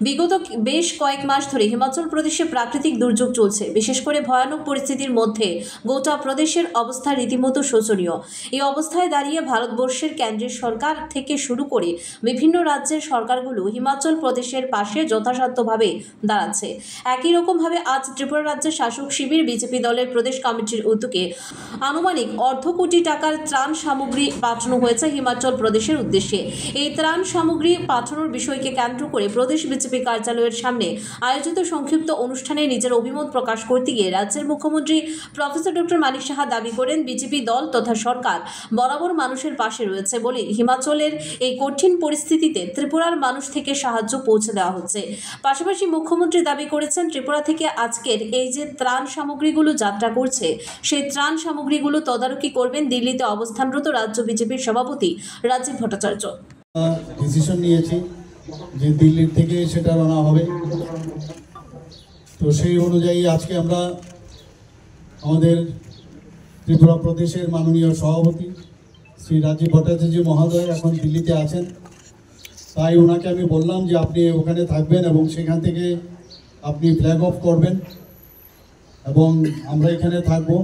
বিগত বেশ কয়েক মাস ধরে হিমাচল প্রদেশে প্রাকৃতিক দুর্যোগ চলছে। বিশেষ করে ভয়ানক পরিস্থিতির মধ্যে গোটা প্রদেশের অবস্থা রীতিমতো শোচনীয়। এই অবস্থায় দাঁড়িয়ে ভারতবর্ষের কেন্দ্রের সরকার থেকে শুরু করে বিভিন্ন রাজ্যের সরকারগুলো হিমাচল প্রদেশের পাশে যথাসাধ্যভাবে দাঁড়াচ্ছে। একই রকমভাবে আজ ত্রিপুরা রাজ্যের শাসক শিবির বিজেপি দলের প্রদেশ কমিটির উদ্যোগে আনুমানিক অর্ধ কোটি টাকার ত্রাণ সামগ্রী পাঠানো হয়েছে হিমাচল প্রদেশের উদ্দেশ্যে। এই ত্রাণ সামগ্রী পাঠানোর বিষয়কে কেন্দ্র করে প্রদেশ বিজেপি কার্যালয়ের সামনে আয়োজিত সংক্ষিপ্ত অনুষ্ঠানে নিজের অভিমত প্রকাশ করতে গিয়ে রাজ্যের মুখ্যমন্ত্রী প্রফেসর ডক্টর মানিক সাহা দাবি করেন, বিজেপি দল তথা সরকার বরাবর মানুষের পাশে রয়েছে বলে হিমাচলের এই কঠিন পরিস্থিতিতে ত্রিপুরার মানুষ থেকে সাহায্য পৌঁছে দেওয়া হচ্ছে। পাশাপাশি মুখ্যমন্ত্রী দাবি করেছেন, ত্রিপুরা থেকে আজকের এই যে ত্রাণ সামগ্রীগুলো যাত্রা করছে, সেই ত্রাণ সামগ্রীগুলো তদারকি করবেন দিল্লিতে অবস্থানরত রাজ্য বিজেপির সভাপতি রাজীব ভট্টাচার্য। ডিসিশন নিয়েছি যে দিল্লির থেকে সেটা রওনা হবে। তো সেই অনুযায়ী আজকে আমরা আমাদের ত্রিপুরা প্রদেশের মাননীয় সভাপতি শ্রী রাজীব ভট্টাচার্য মহোদয় এখন দিল্লিতে আছেন, তাই ওনাকে আমি বললাম যে আপনি ওখানে থাকবেন এবং সেখান থেকে আপনি ফ্ল্যাগ অফ করবেন এবং আমরা এখানে থাকবো।